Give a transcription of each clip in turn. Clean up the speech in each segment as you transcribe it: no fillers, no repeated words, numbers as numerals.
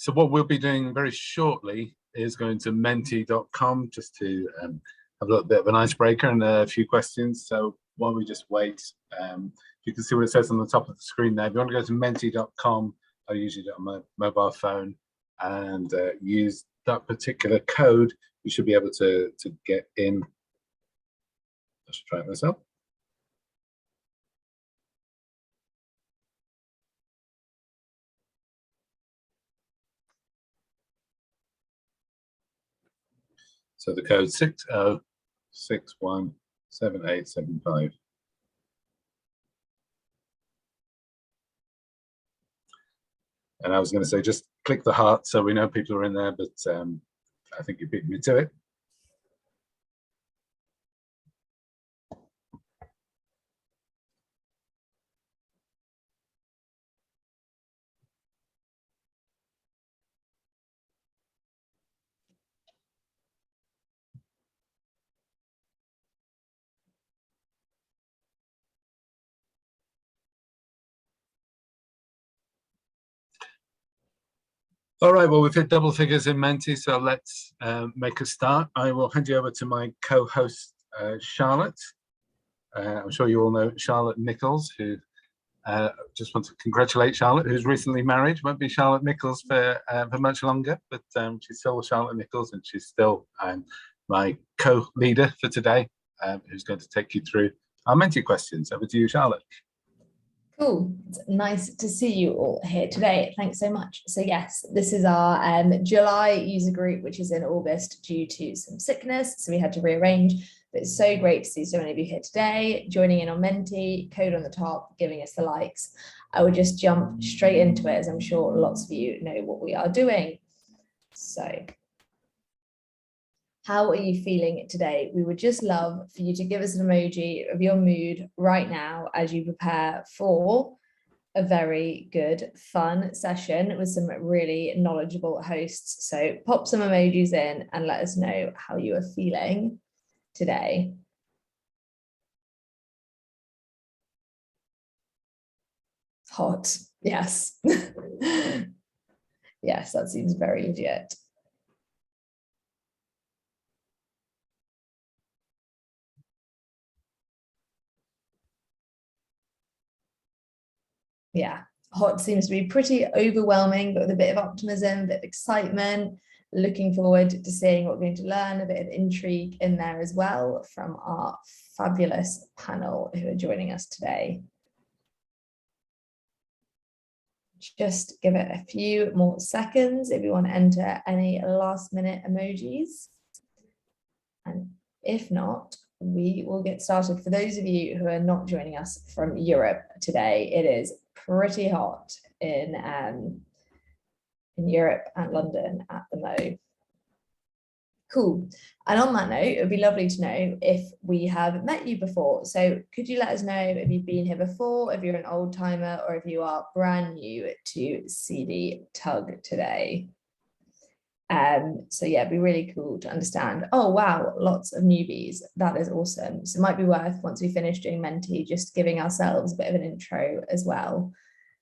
So what we'll be doing very shortly is going to menti.com just to have a little bit of an icebreaker and a few questions. So while we just wait, you can see what it says on the top of the screen there. If you want to go to menti.com, I usually do it on my mobile phone and use that particular code, you should be able to get in. Let's try this out. So the code 60617875. And I was going to say, just click the heart so we know people are in there, but I think you beat me to it. All right, well, we've hit double figures in Menti, so let's make a start. I will hand you over to my co-host, Charlotte. I'm sure you all know Charlotte Nichols, who just want to congratulate Charlotte, who's recently married. Won't be Charlotte Nichols for much longer, but she's still Charlotte Nichols, and she's still my co-leader for today, who's going to take you through our Menti questions. Over to you, Charlotte. Cool. It's nice to see you all here today. Thanks so much. So yes, this is our July user group, which is in August due to some sickness. So we had to rearrange, but it's so great to see so many of you here today, joining in on Menti, code on the top, giving us the likes. I will just jump straight into it, as I'm sure lots of you know what we are doing. So how are you feeling today? We would just love for you to give us an emoji of your mood right now as you prepare for a very good, fun session with some really knowledgeable hosts. So pop some emojis in and let us know how you are feeling today. Hot, yes. Yes, that seems very legit. Yeah, hot seems to be pretty overwhelming, but with a bit of optimism, a bit of excitement, looking forward to seeing what we're going to learn, a bit of intrigue in there as well from our fabulous panel who are joining us today. Just give it a few more seconds if you want to enter any last minute emojis. And if not, we will get started. For those of you who are not joining us from Europe today, it is pretty hot in Europe and London at the moment. Cool. And on that note, it would be lovely to know if we have met you before. So could you let us know if you've been here before, if you're an old timer, or if you are brand new to CD TUG today? So yeah, it'd be really cool to understand. Oh wow, lots of newbies. That is awesome. So it might be worth, once we finish doing Menti, just giving ourselves a bit of an intro as well,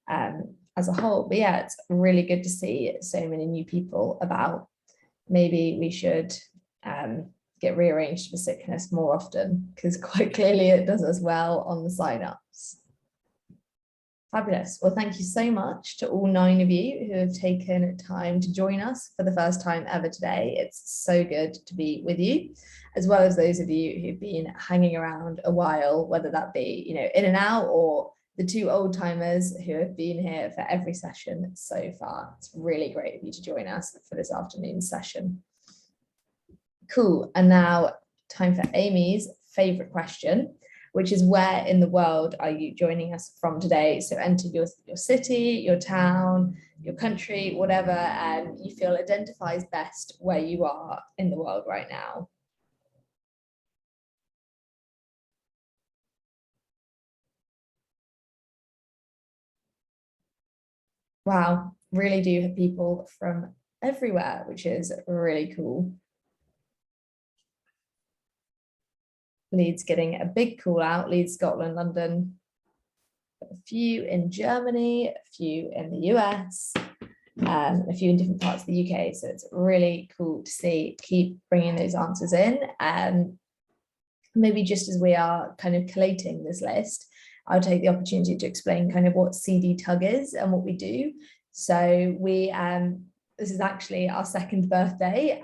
as a whole. But yeah, it's really good to see so many new people about. Maybe we should get rearranged for sickness more often, because quite clearly it does as well on the signups. Fabulous. Well, thank you so much to all 9 of you who have taken time to join us for the first time ever today. It's so good to be with you, as well as those of you who've been hanging around a while, whether that be, you know, in and out, or the 2 old timers who have been here for every session so far. It's really great of you to join us for this afternoon session. Cool. And now time for Amy's favorite question, which is, where in the world are you joining us from today? So enter your city, your town, your country, whatever you feel identifies best where you are in the world right now. Wow, really do have people from everywhere, which is really cool. Leeds getting a big call out, Leeds, Scotland, London, a few in Germany, a few in the US, a few in different parts of the UK. So it's really cool to see, keep bringing those answers in. Maybe just as we are kind of collating this list, I'll take the opportunity to explain kind of what CD TUG is and what we do. So we, this is actually our second birthday.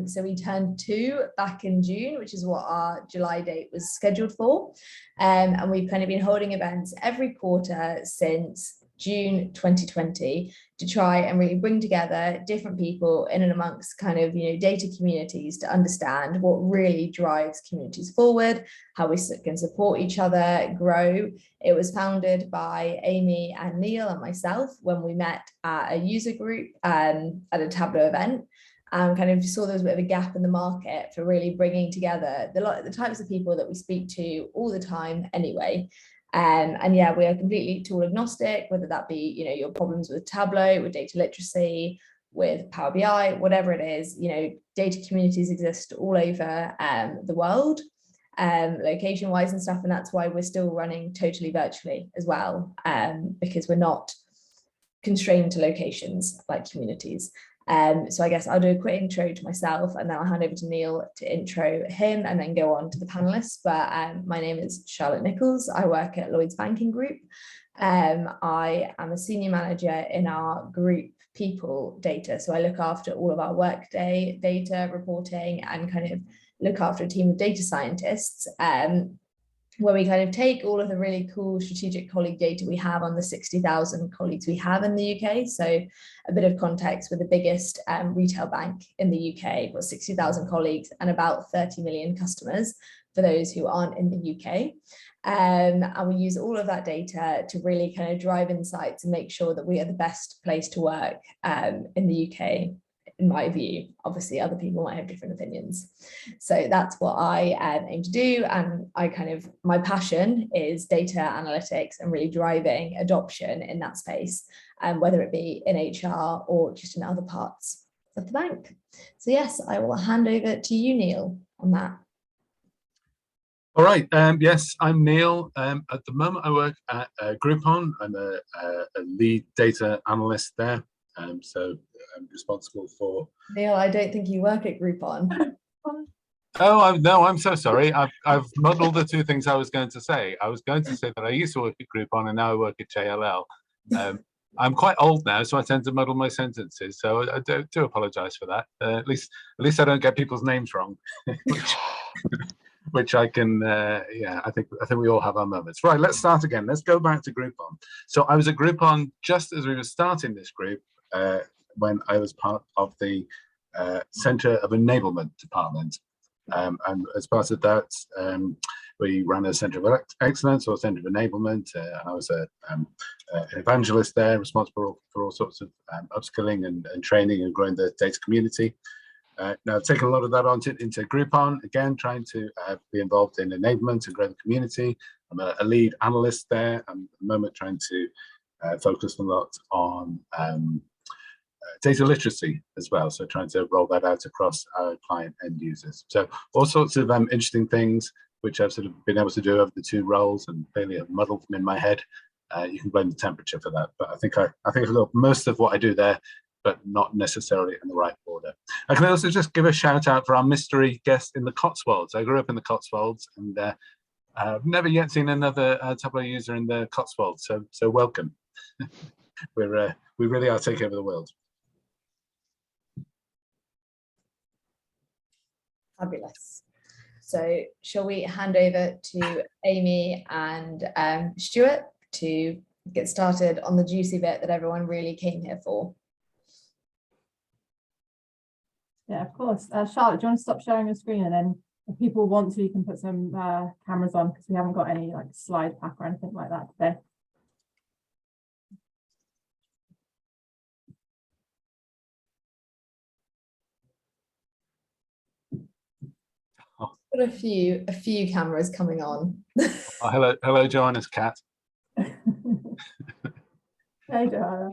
So we turned 2 back in June, which is what our July date was scheduled for. And we've kind of been holding events every quarter since June 2020 to try and really bring together different people in and amongst kind of, you know, data communities to understand what really drives communities forward, how we can support each other, grow. It was founded by Amy and Neil and myself when we met at a user group at a Tableau event. Kind of saw there was a bit of a gap in the market for really bringing together the types of people that we speak to all the time anyway. And yeah, we are completely tool agnostic, whether that be, you know, your problems with Tableau, with data literacy, with Power BI, whatever it is, you know, data communities exist all over the world, location wise and stuff. And that's why we're still running totally virtually as well, because we're not constrained to locations like communities. So I guess I'll do a quick intro to myself and then I'll hand over to Neil to intro him and then go on to the panelists. But my name is Charlotte Nichols. I work at Lloyds Banking Group. I am a senior manager in our group people data. So I look after all of our workday data reporting and kind of look after a team of data scientists. Where we kind of take all of the really cool strategic colleague data we have on the 60,000 colleagues we have in the UK. So a bit of context, we're the biggest retail bank in the UK, we've got 60,000 colleagues and about 30 million customers for those who aren't in the UK. And we use all of that data to really kind of drive insights and make sure that we are the best place to work in the UK. In my view, obviously other people might have different opinions. So that's what I aim to do. And I kind of, my passion is data analytics and really driving adoption in that space, whether it be in HR or just in other parts of the bank. So yes, I will hand over to you, Neil, on that. All right. Yes, I'm Neil. At the moment, I work at Groupon. I'm a lead data analyst there. So I'm responsible for. Neil, I don't think you work at Groupon. Oh, no, I'm so sorry. I've muddled the two things I was going to say. I was going to say that I used to work at Groupon and now I work at JLL. I'm quite old now, so I tend to muddle my sentences. So I do apologise for that. At least I don't get people's names wrong, which I can. Yeah, I think we all have our moments. Right, let's start again. Let's go back to Groupon. So I was at Groupon just as we were starting this group. When I was part of the Centre of Enablement department. And as part of that, we ran a Centre of Excellence or Centre of Enablement. And I was an evangelist there, responsible for all sorts of upskilling and training and growing the data community. Now, I've taken a lot of that into Groupon, again, trying to be involved in enablement and grow the community. I'm a lead analyst there. I'm at the moment trying to focus a lot on data literacy as well, so trying to roll that out across our client end users. So all sorts of interesting things which I've sort of been able to do over the two roles and clearly have muddled them in my head. You can blame the temperature for that, but I think I've got most of what I do there, but not necessarily in the right order. I can also just give a shout out for our mystery guest in the Cotswolds. I grew up in the Cotswolds and I've never yet seen another Tableau user in the Cotswolds, so welcome. We really are taking over the world. Fabulous. So shall we hand over to Amy and Stuart to get started on the juicy bit that everyone really came here for? Yeah, of course. Charlotte, do you want to stop sharing your screen, and then if people want to, you can put some cameras on, because we haven't got any like slide pack or anything like that today. Got a few cameras coming on. Oh, hello, Joanna's cat. Hey, Joanna.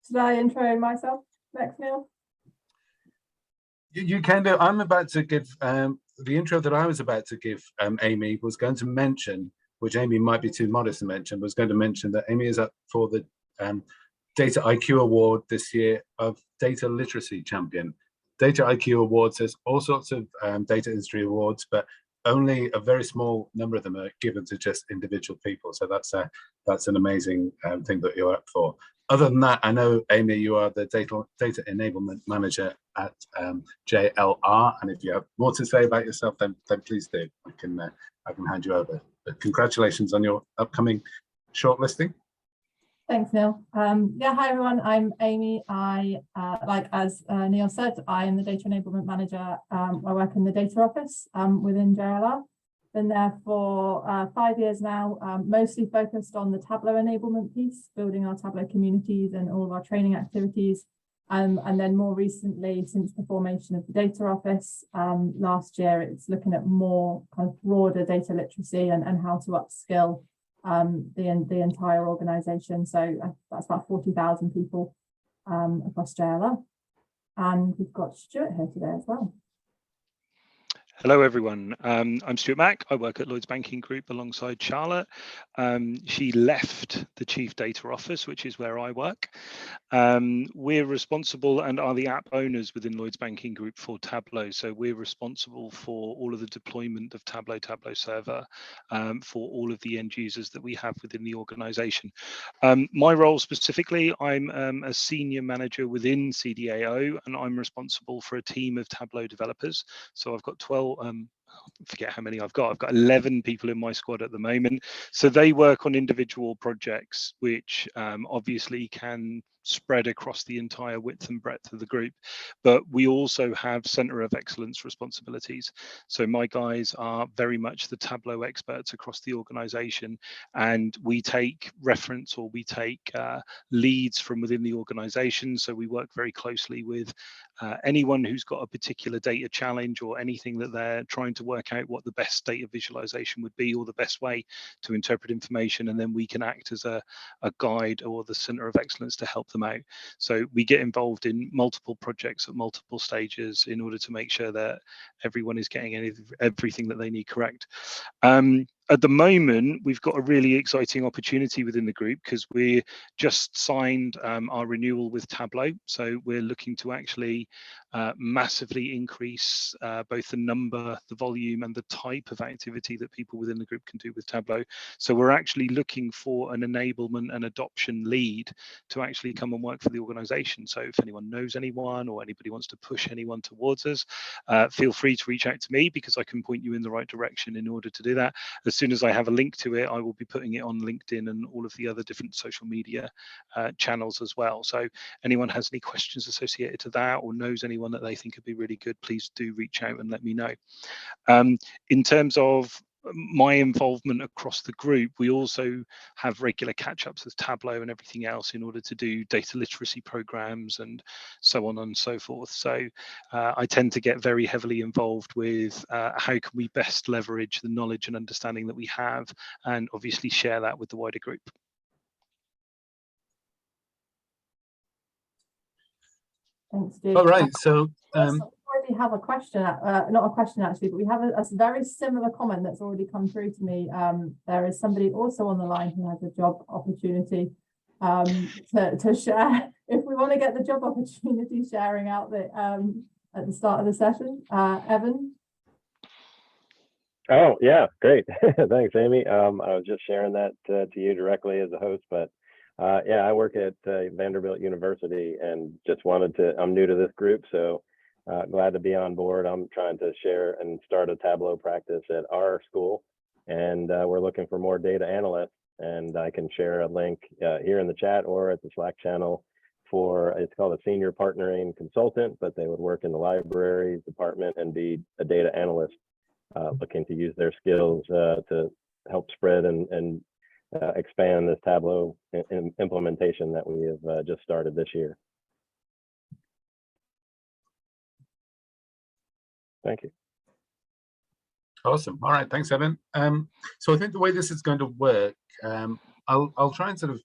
Should I intro myself next, Neil? You can do. I'm about to give the intro that I was about to give. Amy was going to mention which Amy might be too modest to mention, was going to mention that Amy is up for the Data IQ Award this year of Data Literacy Champion. Data IQ Awards has all sorts of data industry awards, but only a very small number of them are given to just individual people. So that's an amazing thing that you're up for. Other than that, I know, Amy, you are the data enablement manager at JLR, and if you have more to say about yourself, then please do. I can hand you over. But congratulations on your upcoming shortlisting. Thanks, Neil. Yeah, hi everyone. I'm Amy. Like as Neil said, I am the data enablement manager. I work in the data office within JLR. Been there for 5 years now, mostly focused on the Tableau enablement piece, building our Tableau communities and all of our training activities. And then more recently, since the formation of the data office last year, it's looking at more kind of broader data literacy and how to upskill the entire organization. So that's about 40,000 people across JLR. And we've got Stuart here today as well. Hello, everyone. I'm Stuart Mack. I work at Lloyds Banking Group alongside Charlotte. She left the Chief Data Office, which is where I work. We're responsible and are the app owners within Lloyds Banking Group for Tableau. So we're responsible for all of the deployment of Tableau Server for all of the end users that we have within the organization. My role specifically, I'm a senior manager within CDAO, and I'm responsible for a team of Tableau developers. So I've got 12, forget how many I've got 11 people in my squad at the moment. So they work on individual projects which obviously can spread across the entire width and breadth of the group, but we also have center of excellence responsibilities. So my guys are very much the Tableau experts across the organization, and we take reference, or we take leads from within the organization. So we work very closely with anyone who's got a particular data challenge or anything that they're trying to work out what the best data visualization would be, or the best way to interpret information, and then we can act as a guide or the center of excellence to help them out. So we get involved in multiple projects at multiple stages in order to make sure that everyone is getting everything that they need correct. At the moment, we've got a really exciting opportunity within the group because we just signed our renewal with Tableau. So we're looking to actually massively increase both the number, the volume, and the type of activity that people within the group can do with Tableau. So we're actually looking for an enablement and adoption lead to actually come and work for the organization. So if anyone knows anyone, or anybody wants to push anyone towards us, feel free to reach out to me, because I can point you in the right direction in order to do that. As soon as I have a link to it, I will be putting it on LinkedIn and all of the other different social media channels as well. So anyone has any questions associated to that, or knows anyone that they think would be really good, please do reach out and let me know. In terms of my involvement across the group, we also have regular catch-ups with Tableau and everything else in order to do data literacy programs and so on and so forth. So I tend to get very heavily involved with how can we best leverage the knowledge and understanding that we have, and obviously share that with the wider group. Thanks, Steve. All right, so we already have a question, not a question actually, but we have a very similar comment that's already come through to me. There is somebody also on the line who has a job opportunity to share. If we want to get the job opportunity sharing out at the start of the session, Evan. Oh yeah, great. Thanks, Amy. I was just sharing that to you directly as a host, but yeah, I work at Vanderbilt University, and just wanted to, I'm new to this group, so glad to be on board. I'm trying to share and start a Tableau practice at our school, and we're looking for more data analysts, and I can share a link here in the chat or at the Slack channel for, it's called a senior partnering consultant, but they would work in the library department and be a data analyst, looking to use their skills to help spread and expand this Tableau implementation that we have just started this year. Thank you. Awesome. All right, thanks, Evan. So I think the way this is going to work, I'll try and sort of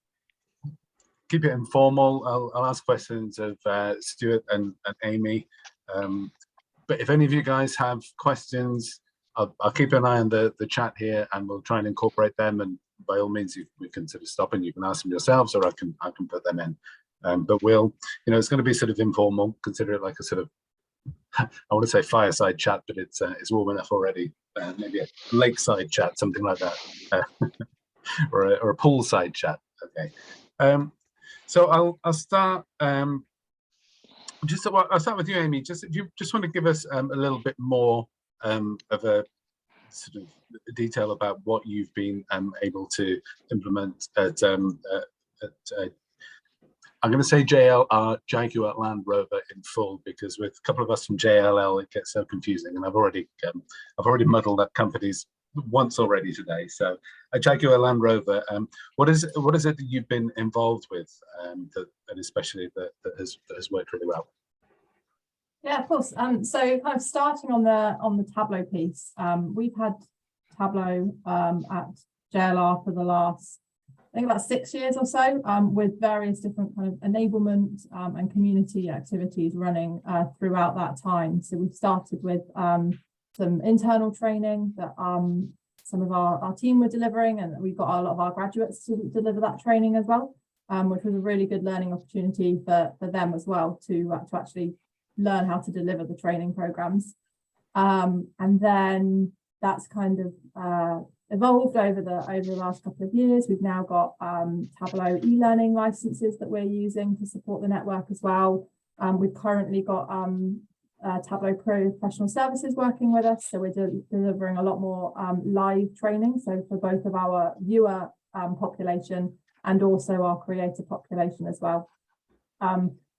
keep it informal. I'll ask questions of Stuart and Amy. But if any of you guys have questions I'll keep an eye on the chat here, and we'll try and incorporate them. And by all means, we can sort of stop and you can ask them yourselves, or I can put them in. But we'll, it's going to be sort of informal. Consider it like a sort of, I want to say fireside chat, but it's warm enough already. Maybe a lakeside chat, something like that, or a poolside chat. Okay. So I'll start. I'll start with you, Amy. If you just want to give us a little bit more of a sort of detail about what you've been able to implement at I'm going to say JLR, Jaguar Land Rover in full, because with a couple of us from JLL, it gets so confusing, and I've already muddled up companies once already today. So a Jaguar Land Rover, what is it that you've been involved with, and especially that has worked really well? Yeah, of course. So kind of starting on the Tableau piece, we've had Tableau at JLR for the last, I think, about 6 years or so, with various different kind of enablement and community activities running throughout that time. So we've started with some internal training that some of our team were delivering, and we've got a lot of our graduates to deliver that training as well, which was a really good learning opportunity for them as well to actually learn how to deliver the training programs. And then that's kind of evolved over the last couple of years. We've now got Tableau e-learning licenses that we're using to support the network as well. We've currently got Tableau Professional Services working with us, so we're delivering a lot more live training, so for both of our viewer population and also our creator population as well.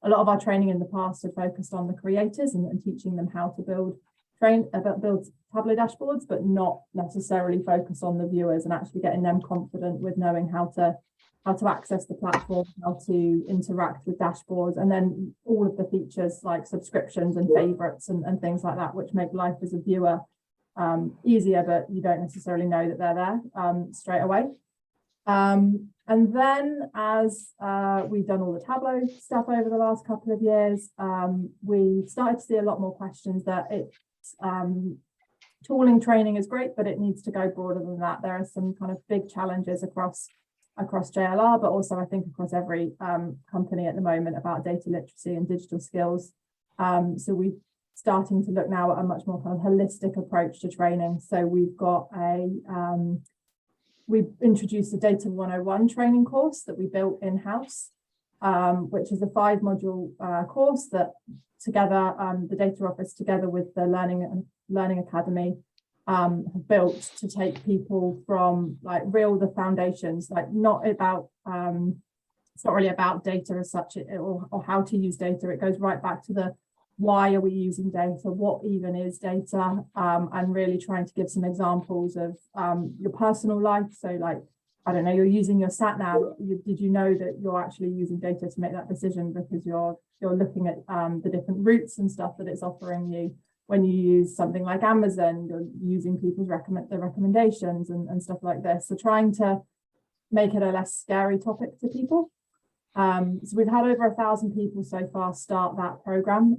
A lot of our training in the past had focused on the creators and teaching them how to build Tableau dashboards, but not necessarily focus on the viewers and actually getting them confident with knowing how to access the platform, how to interact with dashboards, and then all of the features like subscriptions and favorites and things like that, which make life as a viewer easier, but you don't necessarily know that they're there straight away. And then as we've done all the Tableau stuff over the last couple of years, we started to see a lot more questions that tooling training is great, but it needs to go broader than that. There are some kind of big challenges across JLR, but also I think across every company at the moment about data literacy and digital skills. So we're starting to look now at a much more kind of holistic approach to training. So we've got we've introduced a Data 101 training course that we built in-house, which is a 5-module course that together, the Data Office together with the Learning Academy have built to take people from like the foundations, like not about, it's not really about data as such or how to use data. It goes right back to the why are we using data, what even is data, and really trying to give some examples of your personal life. So like, I don't know, you're using your sat nav. Did you know that you're actually using data to make that decision because you're looking at the different routes and stuff that it's offering you? When you use something like Amazon, you're using people's recommendations and stuff like this. So trying to make it a less scary topic to people. So we've had over 1,000 people so far start that program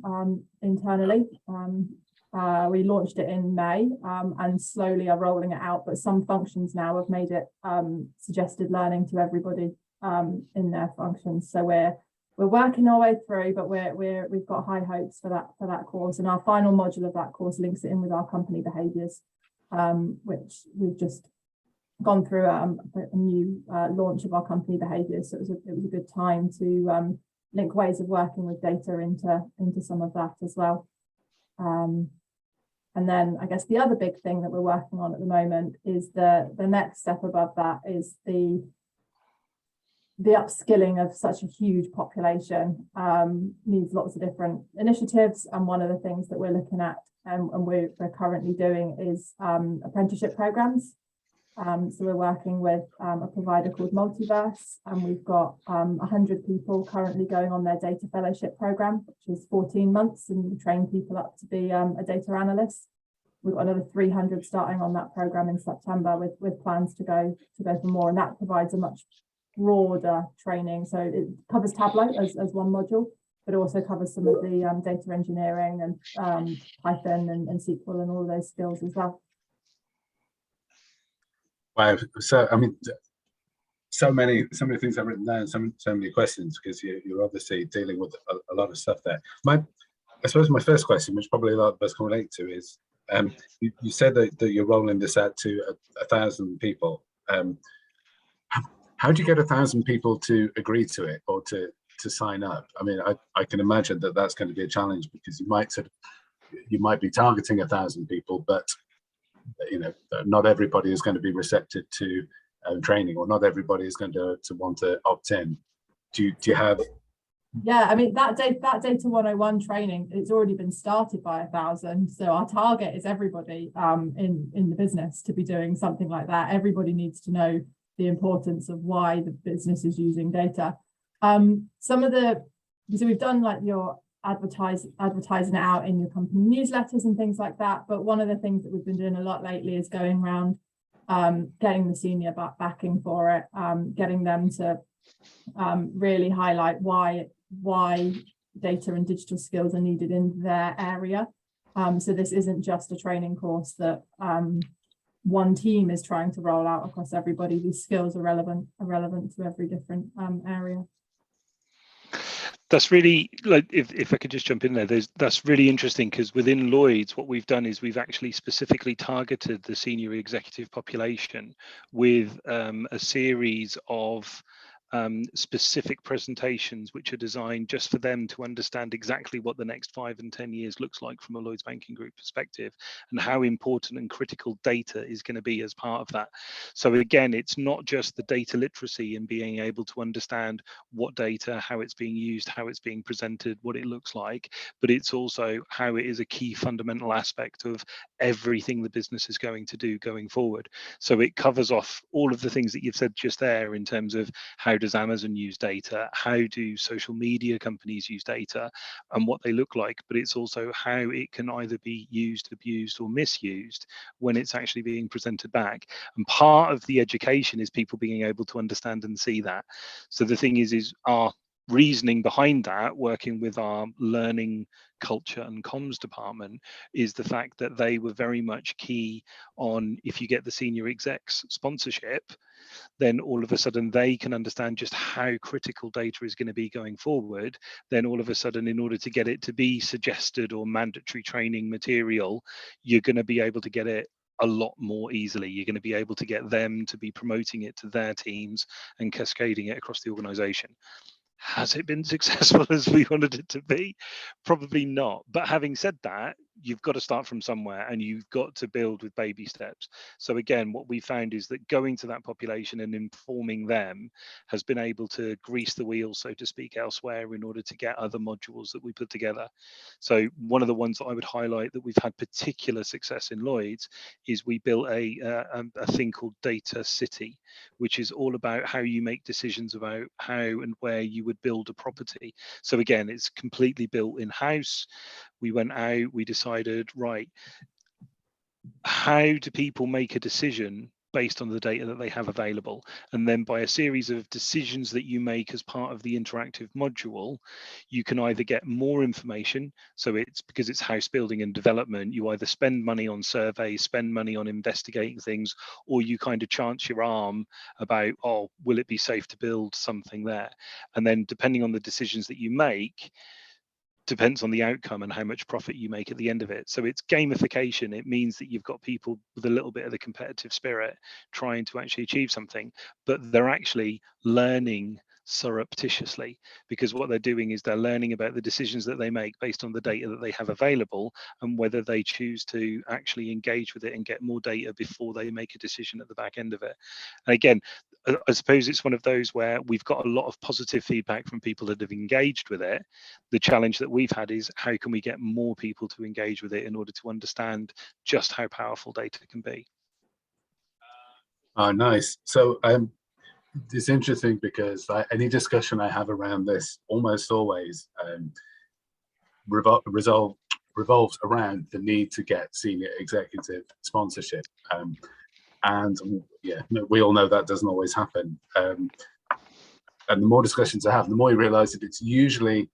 internally. We launched it in May and slowly are rolling it out, but some functions now have made it suggested learning to everybody in their functions. So we're working our way through, but we've got high hopes for that course. And our final module of that course links it in with our company behaviours, which we've just gone through a new launch of our company behaviours. So it was a good time to link ways of working with data into some of that as well. And then I guess the other big thing that we're working on at the moment is the next step above that is the upskilling of such a huge population. Needs lots of different initiatives, and one of the things that we're looking at and we're currently doing is apprenticeship programs. So we're working with a provider called Multiverse, and we've got 100 people currently going on their data fellowship program, which is 14 months, and we train people up to be a data analyst. We've got another 300 starting on that program in September with plans to go for more, and that provides a much broader training. So it covers Tableau as one module, but also covers some of the data engineering and Python and SQL and all of those skills as well. Wow. So I mean, so many things I've written down, so many questions, because you're obviously dealing with a lot of stuff there. I suppose my first question, which probably a lot of us can relate to, is you said that you're rolling this out to 1,000 people. How do you get 1,000 people to agree to it or to sign up? I mean, I can imagine that that's going to be a challenge, because you might be targeting 1,000 people, but not everybody is going to be receptive to training, or not everybody is going to want to opt in. Do you have? Yeah, I mean, that data 101 training, it's already been started by 1,000. So our target is everybody in the business to be doing something like that. Everybody needs to know the importance of why the business is using data. So we've done like your advertising it out in your company newsletters and things like that. But one of the things that we've been doing a lot lately is going around, getting the senior backing for it, getting them to really highlight why data and digital skills are needed in their area. So this isn't just a training course that one team is trying to roll out across everybody. These skills are relevant to every different area. That's really, like, if I could just jump in there, that's really interesting, because within Lloyd's, what we've done is we've actually specifically targeted the senior executive population with a series of specific presentations which are designed just for them to understand exactly what the next 5 and 10 years looks like from a Lloyd's Banking Group perspective, and how important and critical data is going to be as part of that. So again, it's not just the data literacy and being able to understand what data, how it's being used, how it's being presented, what it looks like, but it's also how it is a key fundamental aspect of everything the business is going to do going forward. So it covers off all of the things that you've said just there, in terms of how does Amazon use data, how do social media companies use data, and what they look like, but it's also how it can either be used, abused, or misused when it's actually being presented back. And part of the education is people being able to understand and see that. So the thing is our reasoning behind that, working with our learning, culture and comms department, is the fact that they were very much key on, if you get the senior execs sponsorship, then all of a sudden they can understand just how critical data is going to be going forward. Then all of a sudden, in order to get it to be suggested or mandatory training material, you're going to be able to get it a lot more easily. You're going to be able to get them to be promoting it to their teams and cascading it across the organization. Has it been successful as we wanted it to be? Probably not. But having said that, you've got to start from somewhere, and you've got to build with baby steps. So again, what we found is that going to that population and informing them has been able to grease the wheels, so to speak, elsewhere in order to get other modules that we put together. So one of the ones that I would highlight that we've had particular success in Lloyd's is we built a thing called Data City, which is all about how you make decisions about how and where you would build a property. So again, it's completely built in-house. We went out, we decided, right, how do people make a decision based on the data that they have available? And then by a series of decisions that you make as part of the interactive module, you can either get more information. So it's because it's house building and development, you either spend money on surveys, spend money on investigating things, or you kind of chance your arm about, oh, will it be safe to build something there? And then depending on the decisions that you make, depends on the outcome and how much profit you make at the end of it. So it's gamification. It means that you've got people with a little bit of the competitive spirit trying to actually achieve something, but they're actually learning surreptitiously, because what they're doing is they're learning about the decisions that they make based on the data that they have available, and whether they choose to actually engage with it and get more data before they make a decision at the back end of it. And again, I suppose it's one of those where we've got a lot of positive feedback from people that have engaged with it. The challenge that we've had is how can we get more people to engage with it in order to understand just how powerful data can be. Oh, nice. So it's interesting, because any discussion I have around this almost always revolves around the need to get senior executive sponsorship. And yeah, we all know that doesn't always happen. And the more discussions I have, the more you realize that it's usually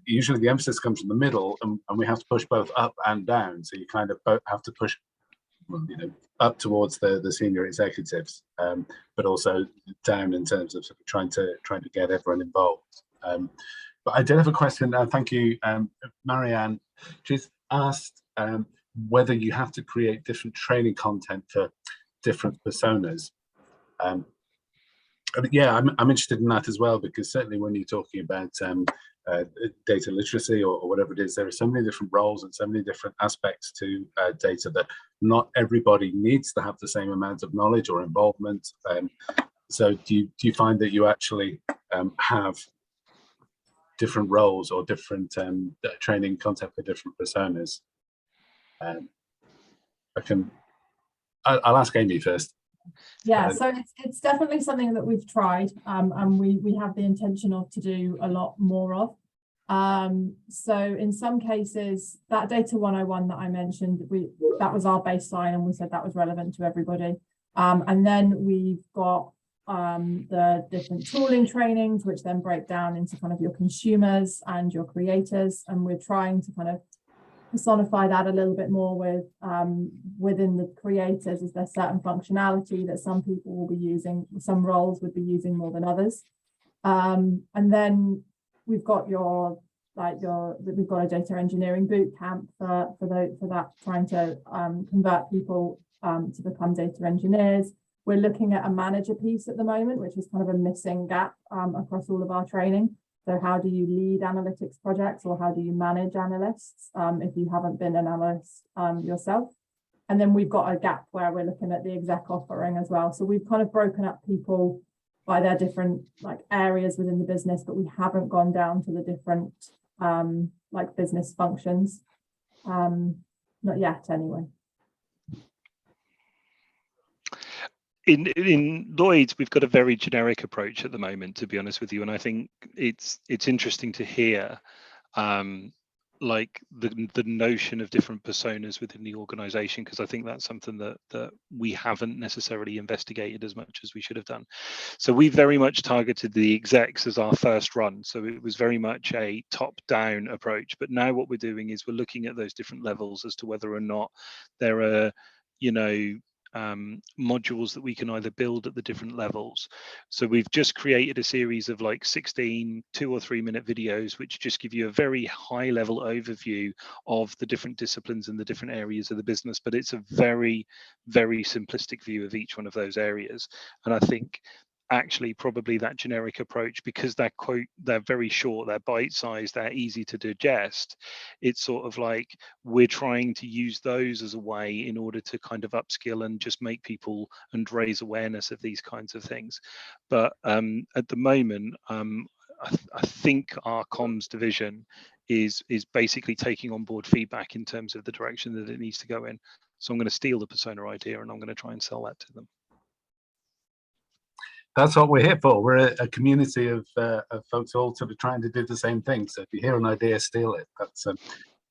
the emphasis comes in the middle, and we have to push both up and down. So you kind of both have to push, up towards the senior executives, but also down in terms of, sort of trying to get everyone involved. But I did have a question. Thank you, Marianne. She's asked whether you have to create different training content for different personas. Yeah, I'm interested in that as well, because certainly when you're talking about data literacy or whatever it is, there are so many different roles and so many different aspects to data that not everybody needs to have the same amount of knowledge or involvement. So do you find that you actually have different roles or different training content for different personas? I'll ask Amy first. Yeah, so it's definitely something that we've tried, and we have the intention of to do a lot more of. So in some cases, that data 101 that I mentioned, that was our baseline, and we said that was relevant to everybody. And then we've got the different tooling trainings, which then break down into kind of your consumers and your creators, and we're trying to kind of personify that a little bit more with within the creators. Is there certain functionality that some people will be using, some roles would be using more than others? And then we've got we've got a data engineering boot camp for that, trying to convert people to become data engineers. We're looking at a manager piece at the moment, which is kind of a missing gap across all of our training. So how do you lead analytics projects, or how do you manage analysts if you haven't been an analyst yourself? And then we've got a gap where we're looking at the exec offering as well. So we've kind of broken up people by their different areas within the business, but we haven't gone down to the different business functions. Not yet, anyway. In Lloyd's, we've got a very generic approach at the moment, to be honest with you, and I think it's interesting to hear the notion of different personas within the organization, because I think that's something that we haven't necessarily investigated as much as we should have done. So we very much targeted the execs as our first run, so it was very much a top-down approach. But now what we're doing is we're looking at those different levels as to whether or not there are modules that we can either build at the different levels. So we've just created a series of 16 2 or 3 minute videos, which just give you a very high level overview of the different disciplines and the different areas of the business, but it's a very, very simplistic view of each one of those areas. And I think actually probably that generic approach, because they're very short, they're bite-sized, they're easy to digest, it's sort of like we're trying to use those as a way in order to kind of upskill and just make people and raise awareness of these kinds of things. But at the moment, I think our comms division is basically taking on board feedback in terms of the direction that it needs to go in. So I'm going to steal the persona idea and I'm going to try and sell that to them. That's what we're here for. We're a community of folks all sort of trying to do the same thing. So if you hear an idea, steal it. That's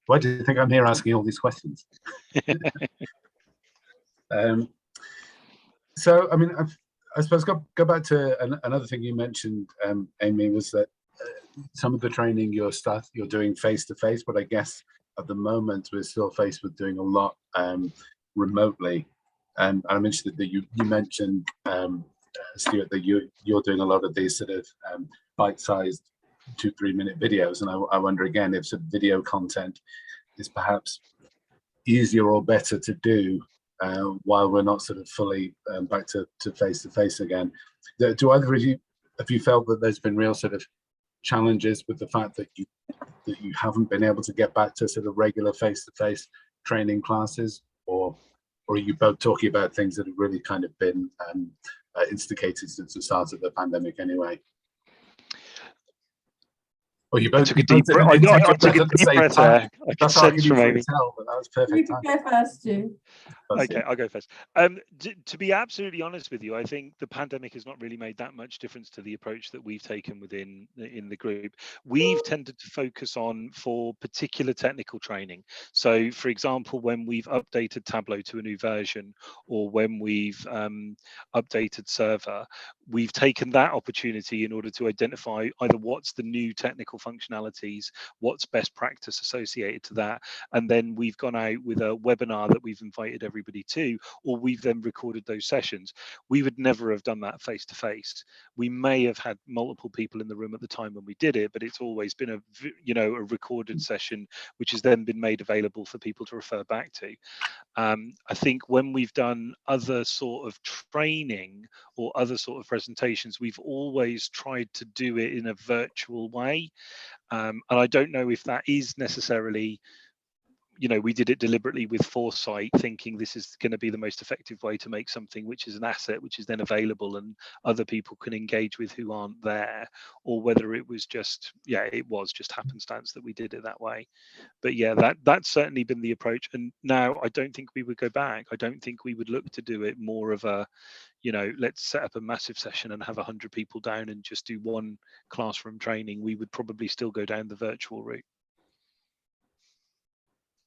why do you think I'm here asking all these questions? So I mean, I suppose go back to another thing you mentioned, Amy, was that some of the training you're doing face to face, but I guess at the moment we're still faced with doing a lot remotely. And I'm interested that you mentioned, Stuart, that you're doing a lot of these sort of bite-sized 2-3 minute videos, and I wonder again if some video content is perhaps easier or better to do while we're not sort of fully back to face again. Do either of you, have you felt that there's been real sort of challenges with the fact that you haven't been able to get back to sort of regular face-to-face training classes, or are you both talking about things that have really kind of been instigated since the start of the pandemic anyway? Or you both I took a deep breath there. I could sense from Amy. But that was perfect. You can go first, Stu. Okay, I'll go first. To be absolutely honest with you, I think the pandemic has not really made that much difference to the approach that we've taken within the group. We've tended to focus on for particular technical training. So, for example, when we've updated Tableau to a new version, or when we've updated Server, we've taken that opportunity in order to identify either what's the new technical functionalities, what's best practice associated to that, and then we've gone out with a webinar that we've invited everybody everybody to, or we've then recorded those sessions. We would never have done that face to face. We may have had multiple people in the room at the time when we did it, but it's always been a recorded session, which has then been made available for people to refer back to. I think when we've done other sort of training or other sort of presentations, we've always tried to do it in a virtual way. And I don't know if that is necessarily, we did it deliberately with foresight, thinking this is going to be the most effective way to make something which is an asset, which is then available and other people can engage with who aren't there, or whether it was just, it was just happenstance that we did it that way. But yeah, that's certainly been the approach. And now I don't think we would go back. I don't think we would look to do it more of a, let's set up a massive session and have 100 people down and just do one classroom training. We would probably still go down the virtual route.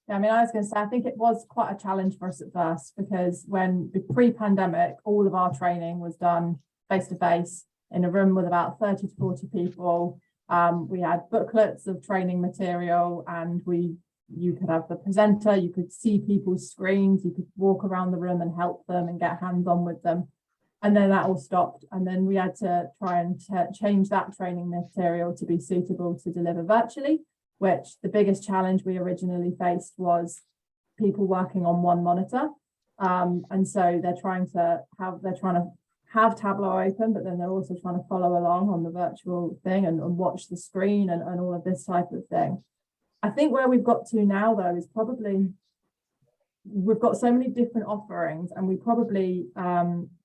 Yeah, I mean, I was going to say, I think it was quite a challenge for us at first, because when pre-pandemic, all of our training was done face-to-face in a room with about 30 to 40 people. We had booklets of training material, and you could have the presenter, you could see people's screens, you could walk around the room and help them and get hands-on with them. And then that all stopped. And then we had to try and change that training material to be suitable to deliver virtually, which the biggest challenge we originally faced was people working on one monitor. And so they're trying to have Tableau open, but then they're also trying to follow along on the virtual thing and watch the screen and all of this type of thing. I think where we've got to now, though, is probably we've got so many different offerings, and we probably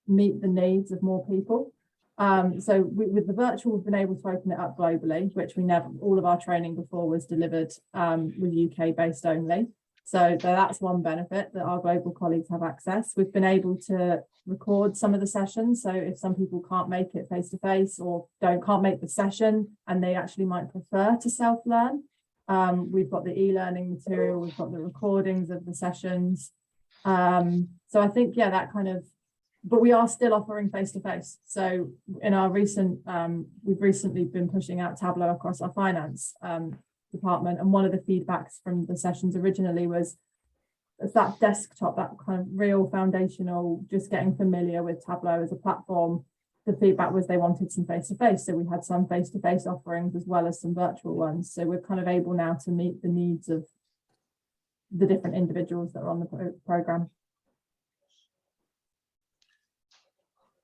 meet the needs of more people. So with the virtual, we've been able to open it up globally, which we never, all of our training before was delivered with UK based only. So that's one benefit, that our global colleagues have access. We've been able to record some of the sessions. So if some people can't make it face to face or can't make the session and they actually might prefer to self-learn, we've got the e-learning material, we've got the recordings of the sessions. So I think, that kind of, but we are still offering face-to-face. So in our recent, we've recently been pushing out Tableau across our finance department. And one of the feedbacks from the sessions originally was that desktop, that kind of real foundational, just getting familiar with Tableau as a platform. The feedback was they wanted some face-to-face. So we had some face-to-face offerings as well as some virtual ones. So we're kind of able now to meet the needs of the different individuals that are on the program.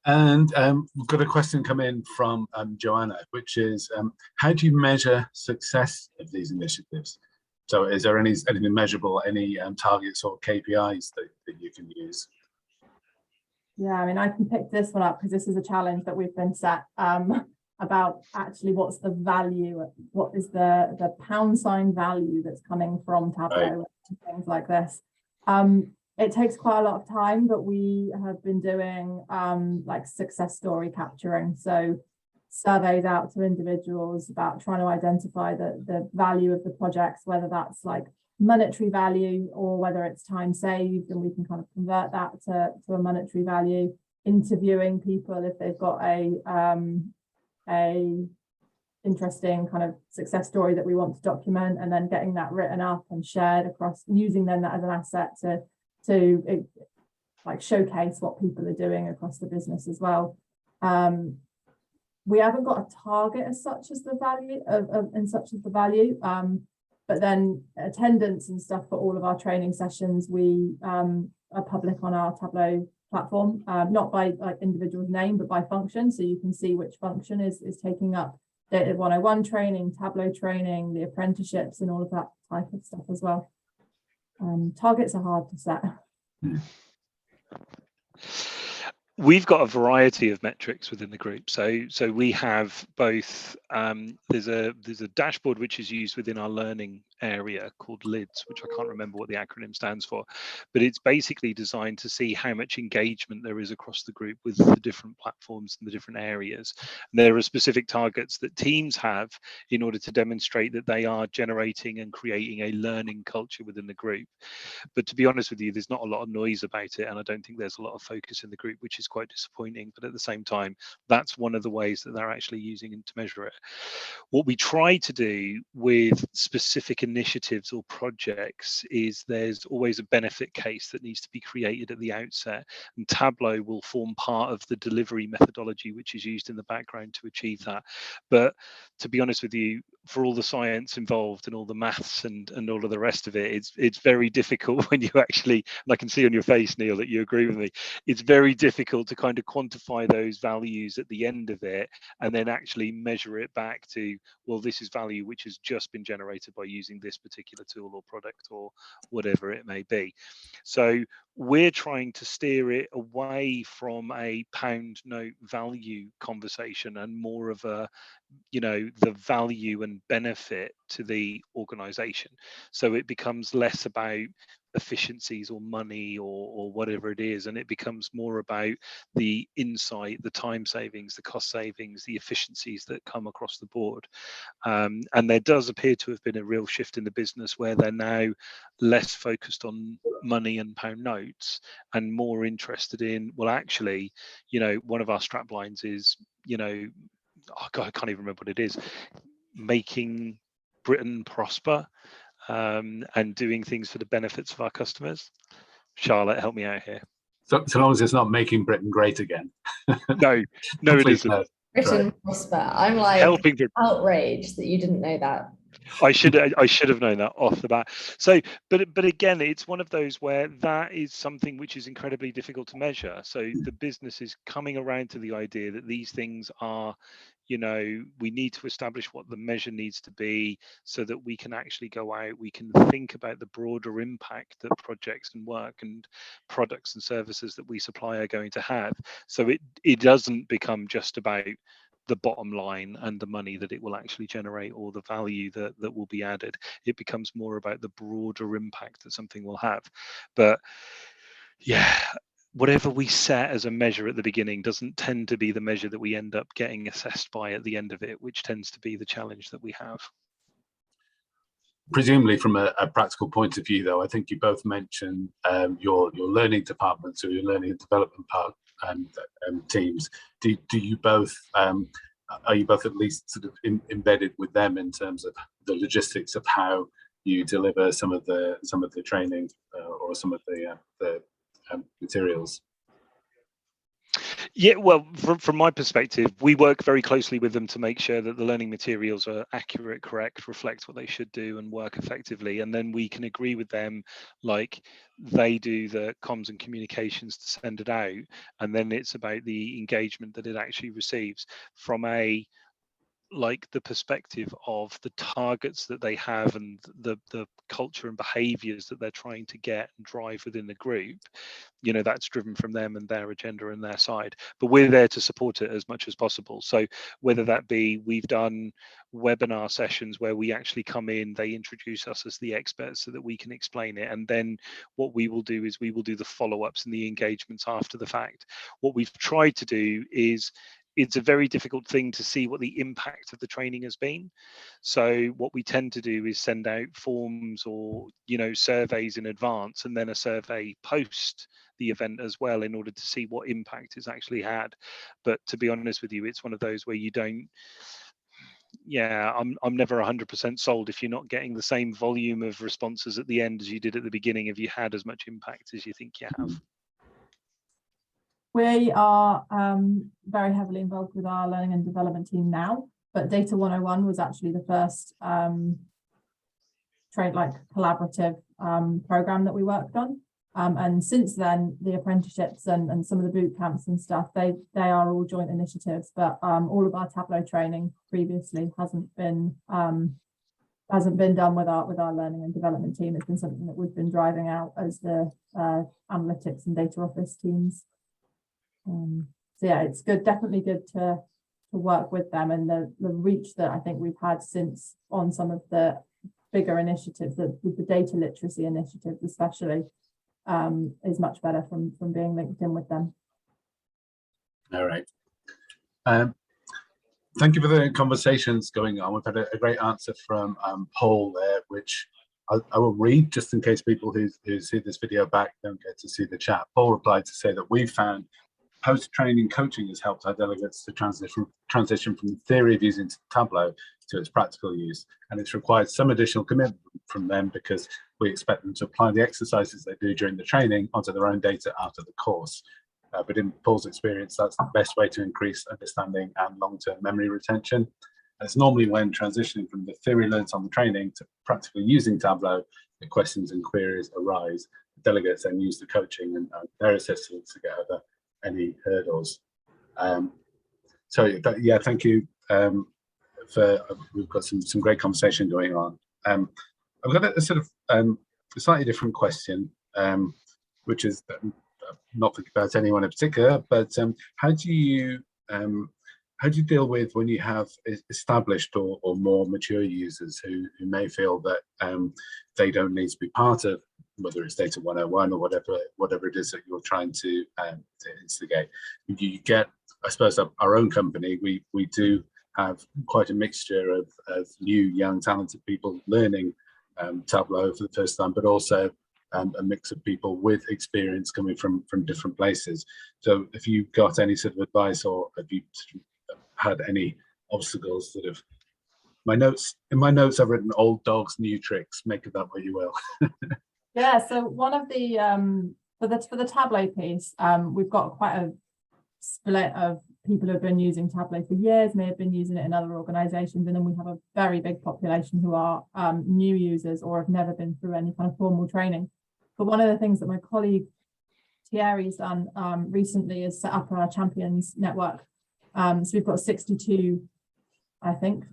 And we've got a question come in from Joanna, which is, how do you measure success of these initiatives? So is there anything measurable, any targets or KPIs that you can use? Yeah, I mean, I can pick this one up because this is a challenge that we've been set about actually what's the value, what is the pound sign value that's coming from Tableau, right, and things like this. It takes quite a lot of time, but we have been doing like success story capturing. So surveys out to individuals about trying to identify the value of the projects, whether that's like monetary value or whether it's time saved, and we can kind of convert that to a monetary value. Interviewing people if they've got a interesting kind of success story that we want to document, and then getting that written up and shared across, using then that as an asset to like showcase what people are doing across the business as well. We haven't got a target as such as the value but then attendance and stuff for all of our training sessions, we are public on our Tableau platform, not by like individual's name, but by function. So you can see which function is taking up Data 101 training, Tableau training, the apprenticeships, and all of that type of stuff as well. Targets are hard to set. We've got a variety of metrics within the group. So we have both, there's a dashboard which is used within our learning area called LIDS, which I can't remember what the acronym stands for, but it's basically designed to see how much engagement there is across the group with the different platforms and the different areas. And there are specific targets that teams have in order to demonstrate that they are generating and creating a learning culture within the group. But to be honest with you, there's not a lot of noise about it, and I don't think there's a lot of focus in the group, which is quite disappointing. But at the same time, that's one of the ways that they're actually using it to measure it. What we try to do with specific initiatives or projects is there's always a benefit case that needs to be created at the outset, and Tableau will form part of the delivery methodology which is used in the background to achieve that. But to be honest with you, for all the science involved and all the maths and all of the rest of it, it's very difficult when you actually, and I can see on your face, Neil, that you agree with me, it's very difficult to kind of quantify those values at the end of it and then actually measure it back to, well, this is value which has just been generated by using this particular tool or product or whatever it may be. So we're trying to steer it away from a pound note value conversation and more of a, you know, the value and benefit to the organization. So it becomes less about efficiencies or money or whatever it is, and it becomes more about the insight, the time savings, the cost savings, the efficiencies that come across the board. And there does appear to have been a real shift in the business where they're now less focused on money and pound notes and more interested in, well, actually, you know, one of our strap lines is, you know, oh God, I can't even remember what it is, making Britain prosper, and doing things for the benefits of our customers. Charlotte, help me out here. So long as it's not making Britain great again. No, it Please isn't. no. Britain Right. prosper. I'm like Helping Britain. outraged that you didn't know that. I should have known that off the bat. So, but again, it's one of those where that is something which is incredibly difficult to measure. So the business is coming around to the idea that these things are, you know, we need to establish what the measure needs to be so that we can actually go out, we can think about the broader impact that projects and work and products and services that we supply are going to have. So it doesn't become just about the bottom line and the money that it will actually generate or the value that will be added. It becomes more about the broader impact that something will have. But yeah, whatever we set as a measure at the beginning doesn't tend to be the measure that we end up getting assessed by at the end of it, which tends to be the challenge that we have. Presumably from a practical point of view, though, I think you both mentioned your learning departments or your learning and development part teams. Do you both are you both at least sort of embedded with them in terms of the logistics of how you deliver some of the training or some of the materials? Yeah, well, from my perspective, we work very closely with them to make sure that the learning materials are accurate, correct, reflect what they should do and work effectively. And then we can agree with them, like they do the comms and communications to send it out. And then it's about the engagement that it actually receives from a, like the perspective of the targets that they have and the culture and behaviors that they're trying to get and drive within the group, you know, that's driven from them and their agenda and their side, but we're there to support it as much as possible. So whether that be, we've done webinar sessions where we actually come in, they introduce us as the experts so that we can explain it, and then what we will do is we will do the follow-ups and the engagements after the fact. What we've tried to do is, it's a very difficult thing to see what the impact of the training has been. So what we tend to do is send out forms or, you know, surveys in advance and then a survey post the event as well in order to see what impact it's actually had. But to be honest with you, it's one of those where you don't, yeah, I'm never 100% sold if you're not getting the same volume of responses at the end as you did at the beginning, if you had as much impact as you think you have. We are very heavily involved with our learning and development team now, but Data 101 was actually the first collaborative program that we worked on. And since then, the apprenticeships and some of the boot camps and stuff, they are all joint initiatives, but all of our Tableau training previously hasn't been done with our learning and development team. It's been something that we've been driving out as the analytics and data office teams. So yeah, it's good, definitely good to work with them, and the reach that I think we've had since on some of the bigger initiatives, the data literacy initiatives especially, is much better from being linked in with them. All right. Thank you for the conversations going on. We've had a great answer from Paul there, which I will read just in case people who see this video back don't get to see the chat. Paul replied to say that we found post-training coaching has helped our delegates to transition from the theory of using Tableau to its practical use, and it's required some additional commitment from them because we expect them to apply the exercises they do during the training onto their own data after the course. But in Paul's experience, that's the best way to increase understanding and long-term memory retention. And it's normally when transitioning from the theory learnt on the training to practically using Tableau that questions and queries arise. The delegates then use the coaching and their assistants to get over any hurdles. Yeah, thank you we've got some great conversation going on. I've got a sort of a slightly different question, which is not about anyone in particular, but how do you deal with when you have established or more mature users who may feel that they don't need to be part of, whether it's Data 101 or whatever it is that you're trying to instigate? You get, I suppose, our own company, we do have quite a mixture of new, young, talented people learning Tableau for the first time, but also a mix of people with experience coming from different places. So if you've got any sort of advice, or have you had any obstacles that have, in my notes I've written old dogs, new tricks, make of that what you will. Yeah, so one of the for the Tableau piece, we've got quite a split of people who have been using Tableau for years, may have been using it in other organizations, and then we have a very big population who are new users or have never been through any kind of formal training. But one of the things that my colleague Thierry's done recently is set up a champions network. So we've got 62 trained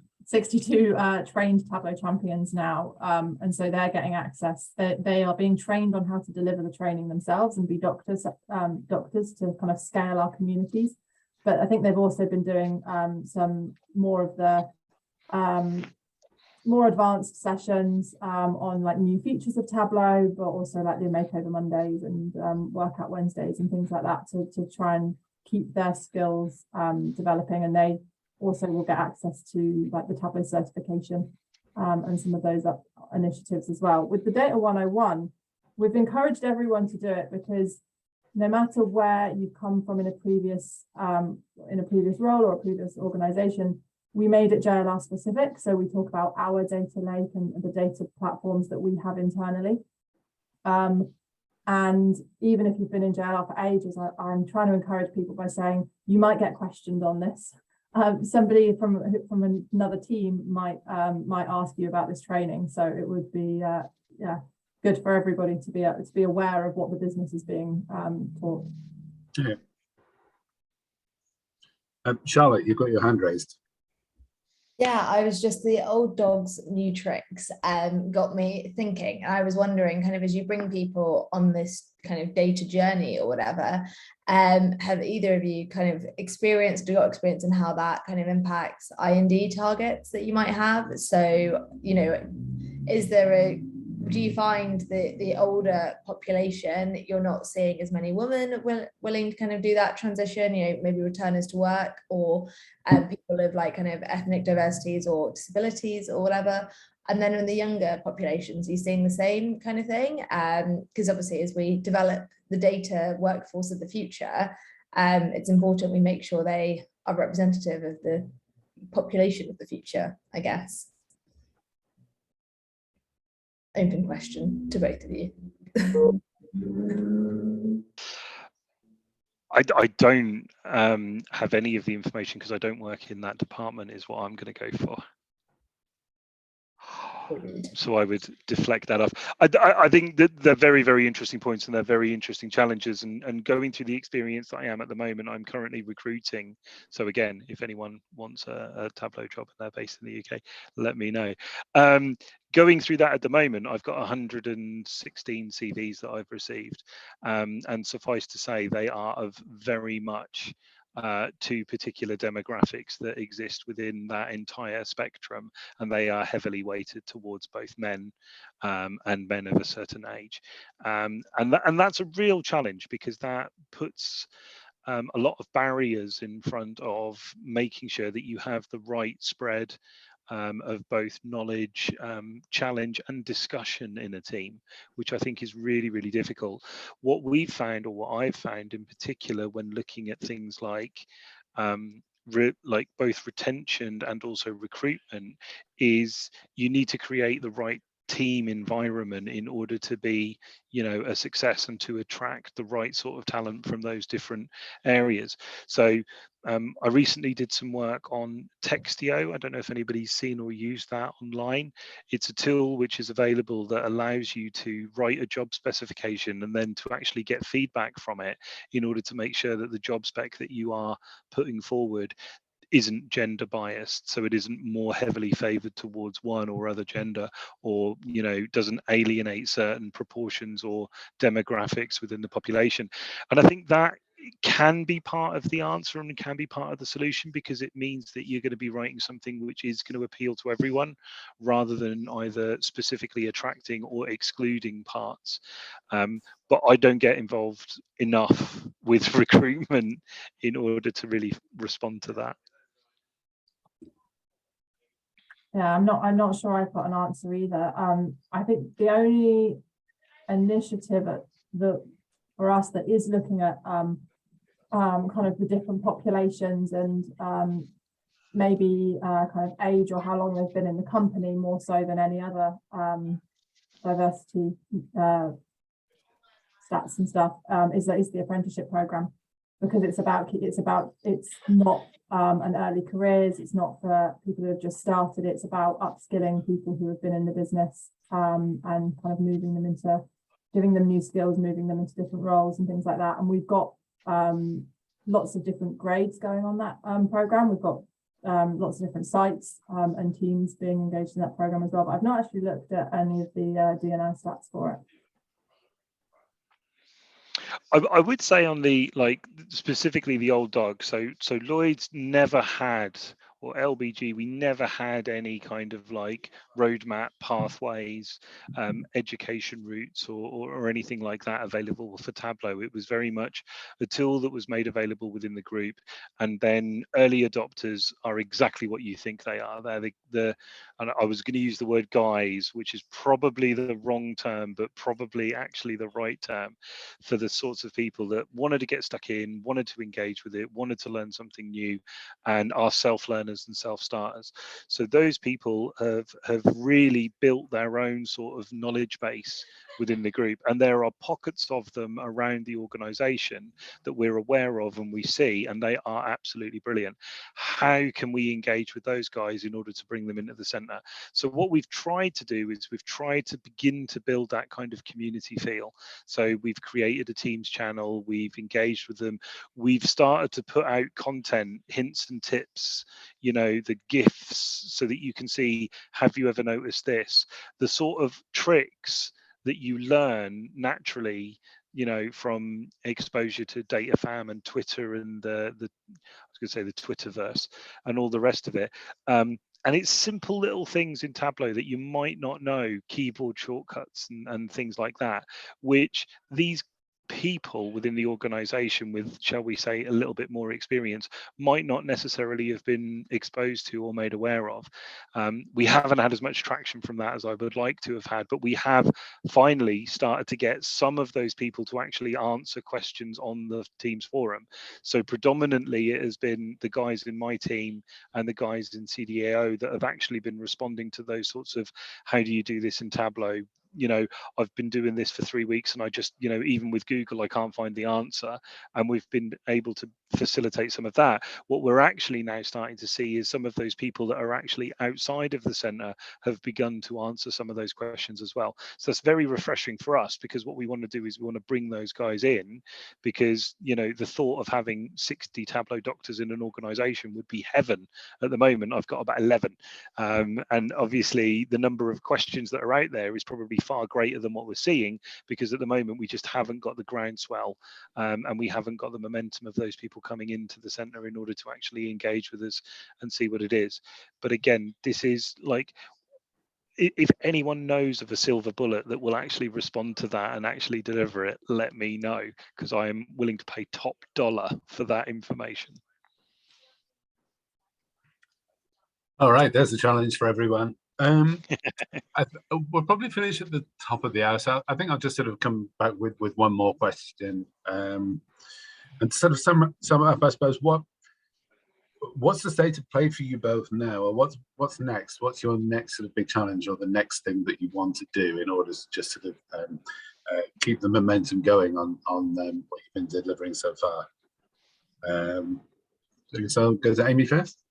Tableau champions now, and so they're getting access. They are being trained on how to deliver the training themselves and be doctors to kind of scale our communities. But I think they've also been doing some more of the more advanced sessions on like new features of Tableau, but also like the Makeover Mondays and Workout Wednesdays and things like that to try and keep their skills developing. And they also will get access to like the Tableau certification and some of those initiatives as well. With the Data 101, we've encouraged everyone to do it because no matter where you come from in a previous role or a previous organization, we made it JLR specific. So we talk about our data lake and the data platforms that we have internally. And even if you've been in JLR for ages, I'm trying to encourage people by saying you might get questioned on this. Somebody from another team might ask you about this training. So it would be good for everybody to be aware of what the business is being taught. Yeah. Charlotte, you've got your hand raised. Yeah, I was just, the old dogs, new tricks got me thinking. I was wondering, kind of, as you bring people on this kind of data journey or whatever, have either of you kind of experienced or got experience in how that kind of impacts I&D targets that you might have? So, you know, do you find the older population, you're not seeing as many women willing to kind of do that transition, you know, maybe returners to work, or people of like kind of ethnic diversities or disabilities or whatever? And then in the younger populations, are you seeing the same kind of thing? Because obviously as we develop the data workforce of the future, it's important we make sure they are representative of the population of the future, I guess. Open question to both of you. I don't have any of the information because I don't work in that department, is what I'm going to go for. So I would deflect that off. I think that they're very, very interesting points and they're very interesting challenges. And going through the experience that I am at the moment, I'm currently recruiting. So again, if anyone wants a Tableau job and they're based in the UK, let me know. Going through that at the moment, I've got 116 CVs that I've received. And suffice to say, they are of very much to particular demographics that exist within that entire spectrum, and they are heavily weighted towards both men and men of a certain age, and that's a real challenge because that puts a lot of barriers in front of making sure that you have the right spread of both knowledge, challenge and discussion in a team, which I think is really, really difficult. What we've found, or what I've found in particular when looking at things like both retention and also recruitment, is you need to create the right team environment in order to be, you know, a success and to attract the right sort of talent from those different areas. So I recently did some work on Textio. I don't know if anybody's seen or used that online. It's a tool which is available that allows you to write a job specification and then to actually get feedback from it in order to make sure that the job spec that you are putting forward isn't gender biased, so it isn't more heavily favored towards one or other gender, or, you know, doesn't alienate certain proportions or demographics within the population. And I think that can be part of the answer and can be part of the solution, because it means that you're going to be writing something which is going to appeal to everyone rather than either specifically attracting or excluding parts. But I don't get involved enough with recruitment in order to really respond to that. Yeah, I'm not sure I've got an answer either. I think the only initiative for us that is looking at kind of the different populations and maybe kind of age or how long they've been in the company, more so than any other diversity stats and stuff, is the apprenticeship program, because it's not an early careers, it's not for people who have just started, it's about upskilling people who have been in the business and kind of moving them into, giving them new skills, moving them into different roles and things like that. And we've got lots of different grades going on that program. We've got lots of different sites and teams being engaged in that program as well, but I've not actually looked at any of the D&I stats for it. I would say on the, like, specifically the old dog, so Lloyd's never had, or LBG, we never had any kind of like roadmap, pathways, education routes or anything like that available for Tableau. It was very much a tool that was made available within the group, and then early adopters are exactly what you think they are. They're and I was going to use the word guys, which is probably the wrong term, but probably actually the right term for the sorts of people that wanted to get stuck in, wanted to engage with it, wanted to learn something new, and are self-learners and self-starters. So those people have really built their own sort of knowledge base within the group, and there are pockets of them around the organization that we're aware of and we see, and they are absolutely brilliant. How can we engage with those guys in order to bring them into the center? So what we've tried to do is we've tried to begin to build that kind of community feel. So we've created a Teams channel, we've engaged with them, we've started to put out content, hints and tips, you know, the GIFs, so that you can see, have you ever noticed this? The sort of tricks that you learn naturally, you know, from exposure to data fam and Twitter and I was going to say the Twitterverse and all the rest of it. And it's simple little things in Tableau that you might not know, keyboard shortcuts and things like that, which these people within the organization with, shall we say, a little bit more experience might not necessarily have been exposed to or made aware of. We haven't had as much traction from that as I would like to have had, but we have finally started to get some of those people to actually answer questions on the Teams forum. So predominantly it has been the guys in my team and the guys in CDAO that have actually been responding to those sorts of, how do you do this in Tableau? You know, I've been doing this for 3 weeks and I just, you know, even with Google, I can't find the answer. And we've been able to facilitate some of that. What we're actually now starting to see is some of those people that are actually outside of the center have begun to answer some of those questions as well. So that's very refreshing for us, because what we want to do is we want to bring those guys in, because, you know, the thought of having 60 Tableau doctors in an organization would be heaven. At the moment, I've got about 11. And obviously the number of questions that are out there is probably far greater than what we're seeing, because at the moment we just haven't got the groundswell and we haven't got the momentum of those people coming into the center in order to actually engage with us and see what it is. But again, this is like, if anyone knows of a silver bullet that will actually respond to that and actually deliver it, let me know, because I am willing to pay top dollar for that information. All right, there's a challenge for everyone. We'll probably finish at the top of the hour, so I think I'll just sort of come back with one more question, and sort of sum up, I suppose. What's the state of play for you both now, or what's next? What's your next sort of big challenge, or the next thing that you want to do in order to just sort of keep the momentum going on what you've been delivering so far? So I'll go to Amy first.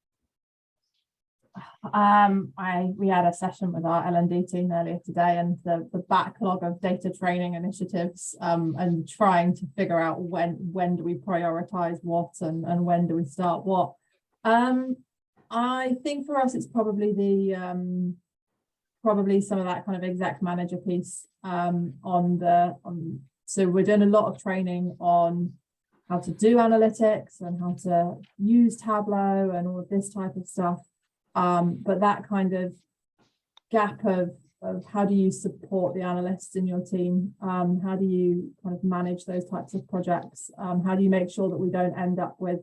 We had a session with our L&D team earlier today, and the backlog of data training initiatives, and trying to figure out when do we prioritize what and when do we start what. I think for us it's probably probably some of that kind of exec manager piece, so we're doing a lot of training on how to do analytics and how to use Tableau and all of this type of stuff. But that kind of gap of how do you support the analysts in your team? How do you kind of manage those types of projects? How do you make sure that we don't end up with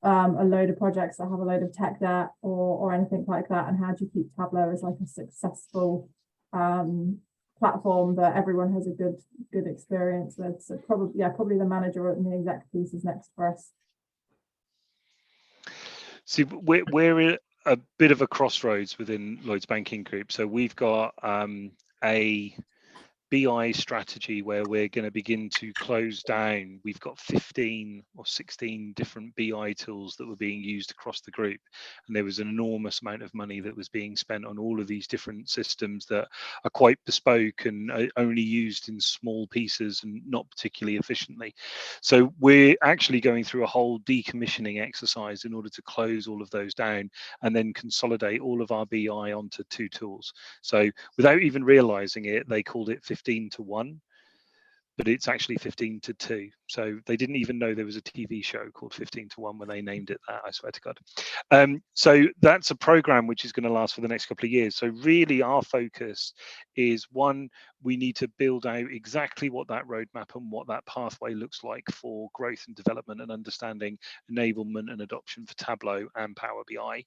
a load of projects that have a load of tech debt or anything like that? And how do you keep Tableau as like a successful platform that everyone has a good experience with? So probably the manager and the exec piece is next for us. See, we're a bit of a crossroads within Lloyds Banking Group. So we've got a BI strategy where we're going to begin to close down. We've got 15 or 16 different BI tools that were being used across the group, and there was an enormous amount of money that was being spent on all of these different systems that are quite bespoke and are only used in small pieces and not particularly efficiently. So we're actually going through a whole decommissioning exercise in order to close all of those down and then consolidate all of our BI onto 2 tools. So without even realizing it, they called it 15-1, but it's actually 15-2. So they didn't even know there was a TV show called 15-1 when they named it that, I swear to God. So that's a program which is going to last for the next couple of years. So really our focus is, one, we need to build out exactly what that roadmap and what that pathway looks like for growth and development and understanding enablement and adoption for Tableau and Power BI.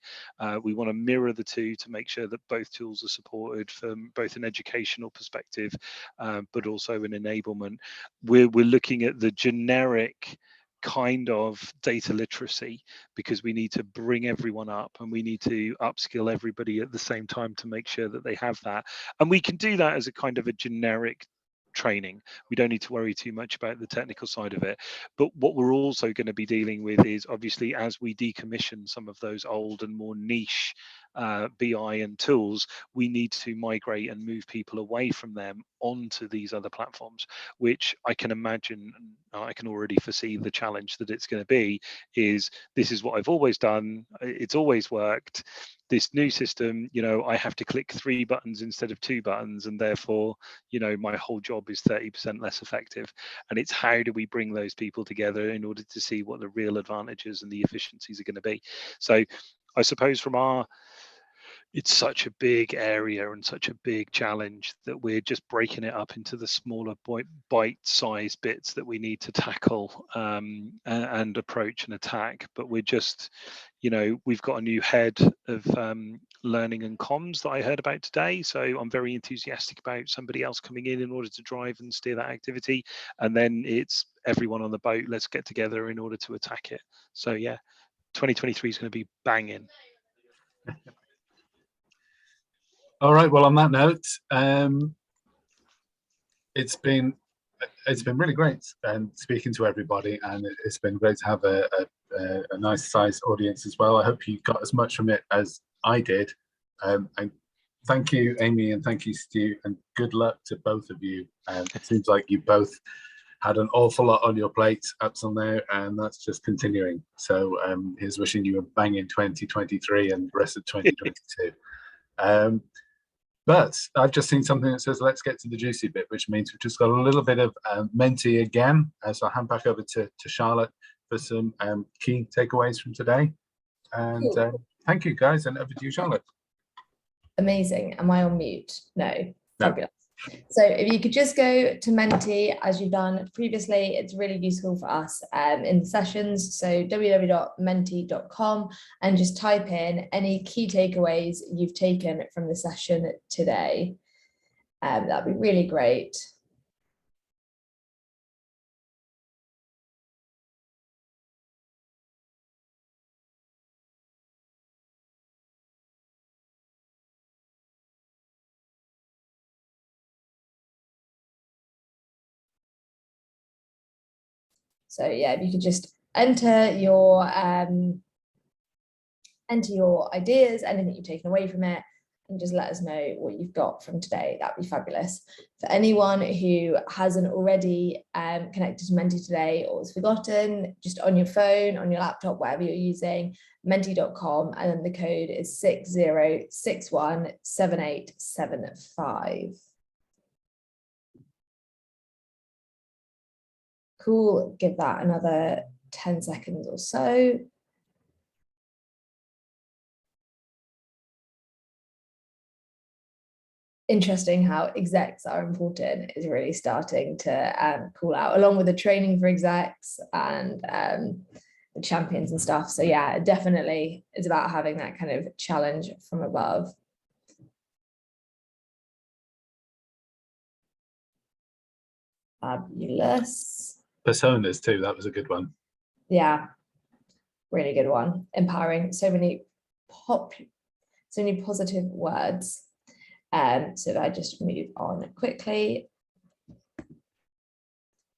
We want to mirror the two to make sure that both tools are supported from both an educational perspective, but also an enablement. We're looking at the generic kind of data literacy, because we need to bring everyone up and we need to upskill everybody at the same time to make sure that they have that. And we can do that as a kind of a generic training. We don't need to worry too much about the technical side of it. But what we're also going to be dealing with is, obviously, as we decommission some of those old and more niche BI and tools, we need to migrate and move people away from them onto these other platforms, which I can imagine, I can already foresee the challenge that it's going to be. Is this is what I've always done, it's always worked. This new system, I have to click 3 buttons instead of 2 buttons, and therefore, my whole job is 30% less effective. And it's how do we bring those people together in order to see what the real advantages and the efficiencies are going to be. So I suppose it's such a big area and such a big challenge that we're just breaking it up into the smaller bite-sized bits that we need to tackle and approach and attack. But we're just, we've got a new head of learning and comms that I heard about today. So I'm very enthusiastic about somebody else coming in order to drive and steer that activity. And then it's everyone on the boat, let's get together in order to attack it. So yeah, 2023 is going to be banging. All right. Well, on that note, it's been really great speaking to everybody, and it's been great to have a nice sized audience as well. I hope you got as much from it as I did. And thank you, Amy, and thank you, Stu, and good luck to both of you. It seems like you both had an awful lot on your plate up till now, and that's just continuing. So here's wishing you a banging 2023 and the rest of 2022. But I've just seen something that says, let's get to the juicy bit, which means we've just got a little bit of Menti again. So I'll hand back over to Charlotte for some key takeaways from today. And thank you, guys. And over to you, Charlotte. Amazing. Am I on mute? No. Fabulous. So if you could just go to Menti as you've done previously, it's really useful for us in the sessions. So www.menti.com and just type in any key takeaways you've taken from the session today. That'd be really great. So yeah, if you could just enter your ideas, anything you've taken away from it, and just let us know what you've got from today. That'd be fabulous. For anyone who hasn't already connected to Menti today or has forgotten, just on your phone, on your laptop, whatever you're using, menti.com, and then the code is 60617875. Cool, give that another 10 seconds or so. Interesting how execs are important is really starting to call out, along with the training for execs and the champions and stuff. So yeah, definitely it's about having that kind of challenge from above. Fabulous. Personas too, that was a good one. Yeah, really good one. Empowering, so many positive words. So if I just move on quickly.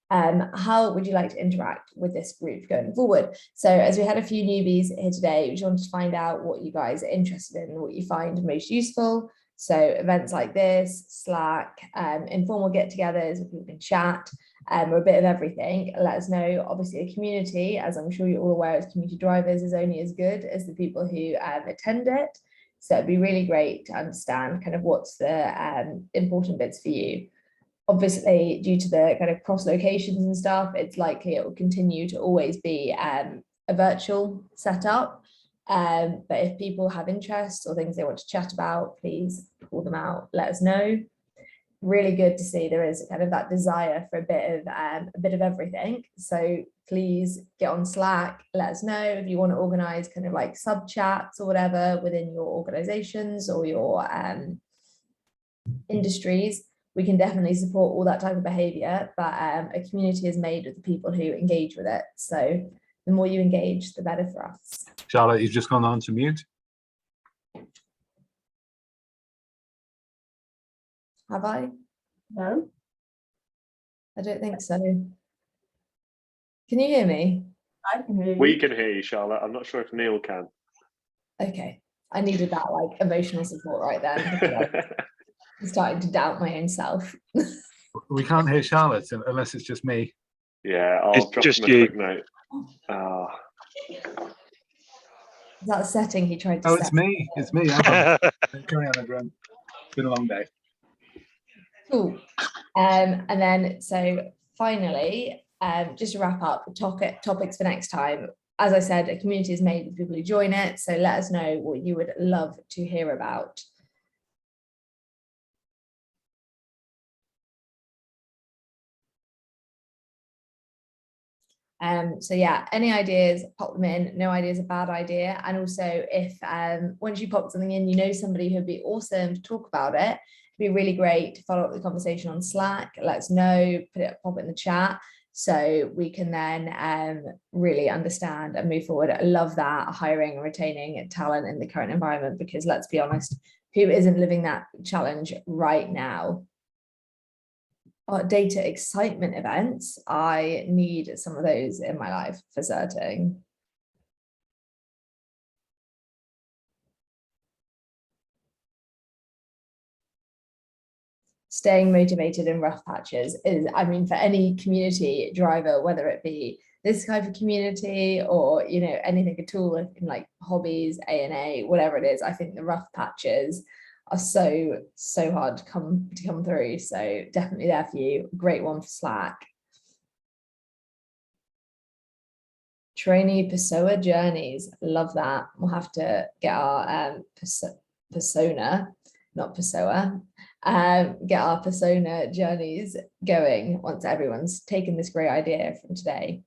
How would you like to interact with this group going forward? So as we had a few newbies here today, we just wanted to find out what you guys are interested in, what you find most useful. So events like this, Slack, informal get-togethers where people can chat, or a bit of everything. Let us know. Obviously, a community, as I'm sure you're all aware, as community drivers, is only as good as the people who attend it. So it'd be really great to understand kind of what's the important bits for you. Obviously, due to the kind of cross locations and stuff, it's likely it will continue to always be a virtual setup. But if people have interests or things they want to chat about, please call them out, let us know. Really good to see there is kind of that desire for a bit of everything. So please get on Slack, let us know if you want to organize kind of like sub chats or whatever within your organizations or your industries. We can definitely support all that type of behavior, but a community is made of the people who engage with it. So the more you engage, the better for us. Charlotte, you've just gone on to mute. Have I? No. I don't think so. Can you hear me? I can hear you. We can hear you, Charlotte. I'm not sure if Neil can. Okay. I needed that like emotional support right then. I'm starting to doubt my own self. We can't hear Charlotte unless it's just me. Yeah, I'll It's drop just him a you. quick note. Is that a setting he tried to Oh, set? it's me. It's me. Carry on, everyone. It's been a long day. Cool. And then, so finally, just to wrap up, topics for next time. As I said, a community is made with people who join it. So let us know what you would love to hear about. So yeah, any ideas, pop them in. No idea is a bad idea. And also if once you pop something in, you know somebody who'd be awesome to talk about it, it'd be really great to follow up the conversation on Slack. Let us know, pop it in the chat so we can then really understand and move forward. I love that, hiring and retaining talent in the current environment, because let's be honest, who isn't living that challenge right now? Data excitement events, I need some of those in my life for certain. Staying motivated in rough patches is, I mean, for any community driver, whether it be this type of community or, you know, anything at all in like hobbies, A&A, whatever it is, I think the rough patches are so hard to come through. So definitely there for you. Great one for Slack. Trainee persona journeys, love that. We'll have to get our persona, not persona, get our persona journeys going once everyone's taken this great idea from today.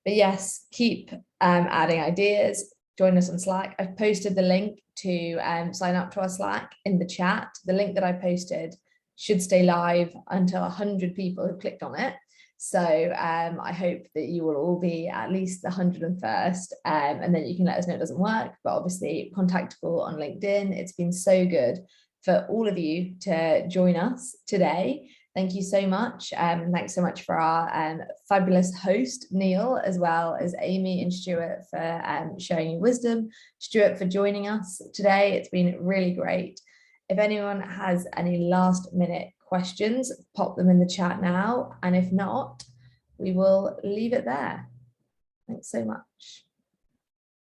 But yes, keep adding ideas. Join us on Slack. I've posted the link to sign up to our Slack in the chat. The link that I posted should stay live until 100 people have clicked on it. So I hope that you will all be at least the 101st, and then you can let us know it doesn't work, but obviously contactable on LinkedIn. It's been so good for all of you to join us today. Thank you so much. And thanks so much for our fabulous host, Neil, as well as Amy and Stuart for sharing your wisdom. Stuart, for joining us today. It's been really great. If anyone has any last minute questions, pop them in the chat now. And if not, we will leave it there. Thanks so much.